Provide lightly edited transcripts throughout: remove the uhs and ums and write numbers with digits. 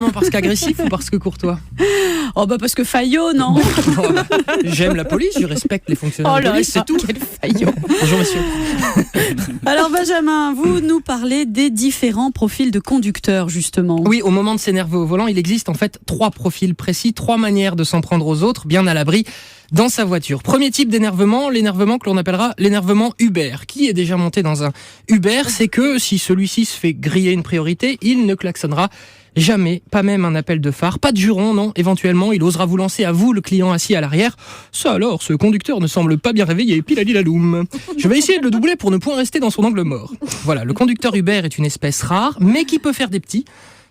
Benjamin, parce qu'agressif ou parce que courtois? Oh bah parce que faillot, non? J'aime la police, je respecte les fonctionnaires Oh de là police, c'est là, tout. quel faillot. Bonjour monsieur. Alors Benjamin, vous nous parlez des différents profils de conducteurs justement. Oui, au moment de s'énerver au volant, il existe en fait 3 profils précis, 3 manières de s'en prendre aux autres, bien à l'abri dans sa voiture. Premier type d'énervement, l'énervement que l'on appellera l'énervement Uber. Qui est déjà monté dans un Uber, c'est que si celui-ci se fait griller une priorité, il ne klaxonnera jamais, pas même un appel de phare, pas de juron, non. Éventuellement, il osera vous lancer à vous, le client assis à l'arrière. Ça alors, ce conducteur ne semble pas bien réveillé, pilalilaloum. Je vais essayer de le doubler pour ne point rester dans son angle mort. Voilà, le conducteur Uber est une espèce rare, mais qui peut faire des petits.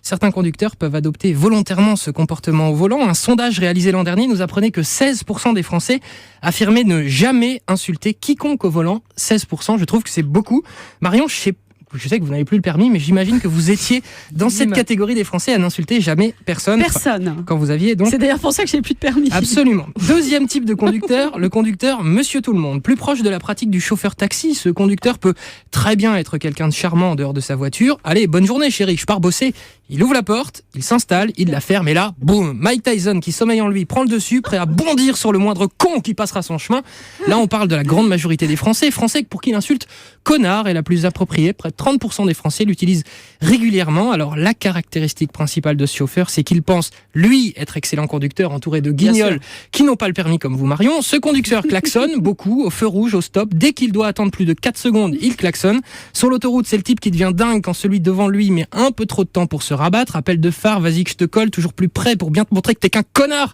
Certains conducteurs peuvent adopter volontairement ce comportement au volant. Un sondage réalisé l'an dernier nous apprenait que 16% des Français affirmaient ne jamais insulter quiconque au volant. 16%, je trouve que c'est beaucoup. Marion, je sais que vous n'avez plus le permis, mais j'imagine que vous étiez dans cette catégorie des Français à n'insulter jamais personne. Personne. Quand vous aviez donc... C'est d'ailleurs pour ça que j'ai plus de permis. Absolument. Deuxième type de conducteur, le conducteur Monsieur Tout-le-Monde. Plus proche de la pratique du chauffeur taxi, ce conducteur peut très bien être quelqu'un de charmant en dehors de sa voiture. Allez, bonne journée chérie, je pars bosser. Il ouvre la porte, il s'installe, il la ferme et là, boum, Mike Tyson qui sommeille en lui prend le dessus, prêt à bondir sur le moindre con qui passera son chemin. Là, on parle de la grande majorité des Français pour qui l'insulte connard est la plus appropriée. Près de 30% des Français l'utilisent régulièrement. Alors, la caractéristique principale de ce chauffeur, c'est qu'il pense, lui, être excellent conducteur entouré de guignols qui n'ont pas le permis comme vous, Marion. Ce conducteur klaxonne beaucoup au feu rouge, au stop. Dès qu'il doit attendre plus de 4 secondes, il klaxonne. Sur l'autoroute, c'est le type qui devient dingue quand celui devant lui met un peu trop de temps pour se rabattre. Appel de phare, vas-y que je te colle, toujours plus près pour bien te montrer que t'es qu'un connard.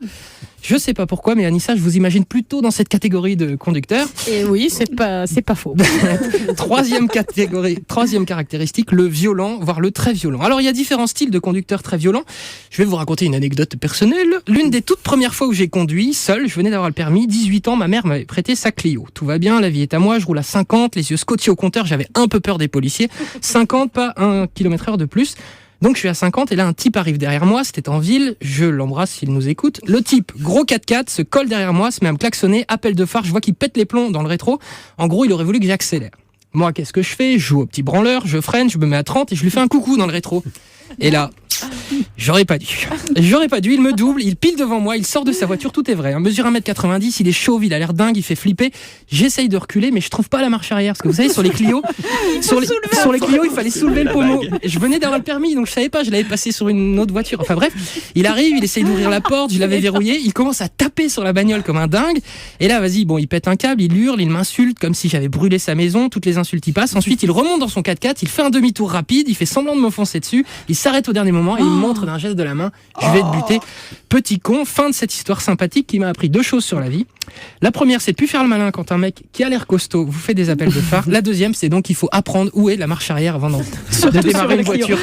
Je sais pas pourquoi, mais Anissa, je vous imagine plutôt dans cette catégorie de conducteurs. Et oui, c'est pas faux. Troisième caractéristique, le violent, voire le très violent. Alors, il y a différents styles de conducteurs très violents. Je vais vous raconter une anecdote personnelle. L'une des toutes premières fois où j'ai conduit, seul, je venais d'avoir le permis, 18 ans, ma mère m'avait prêté sa Clio. Tout va bien, la vie est à moi, je roule à 50, les yeux scotchés au compteur, j'avais un peu peur des policiers. 50, pas 1 km/h de plus. Donc je suis à 50 et là un type arrive derrière moi, c'était en ville, je l'embrasse s'il nous écoute. Le type, gros 4x4, se colle derrière moi, se met à me klaxonner, appel de phare, je vois qu'il pète les plombs dans le rétro. En gros, il aurait voulu que j'accélère. Moi, qu'est-ce que je fais? Je joue au petit branleur, je freine, je me mets à 30 et je lui fais un coucou dans le rétro. Et là, j'aurais pas dû, il me double, il pile devant moi, il sort de sa voiture, tout est vrai, mesure 1m90, il est chauve, il a l'air dingue, il fait flipper. J'essaye de reculer, mais je trouve pas la marche arrière, parce que vous savez, sur les Clio, il fallait soulever le pommeau. Je venais d'avoir le permis, donc je savais pas, je l'avais passé sur une autre voiture. Enfin bref, il arrive, il essaye d'ouvrir la porte, je l'avais verrouillé, il commence à taper sur la bagnole comme un dingue. Et là, vas-y, bon, il pète un câble, il hurle, il m'insulte comme si j'avais brûlé sa maison, toutes les insultes y passent. Ensuite, il remonte dans son 4x4, il fait un demi-tour rapide, il fait semblant de me foncer dessus, il s'arrête au dernier moment et il me montre d'un geste de la main, je vais te buter. Petit con, fin de cette histoire sympathique qui m'a appris 2 choses sur la vie. La première, c'est de plus faire le malin quand un mec qui a l'air costaud vous fait des appels de phare. La deuxième, c'est donc qu'il faut apprendre où est la marche arrière avant de démarrer une voiture.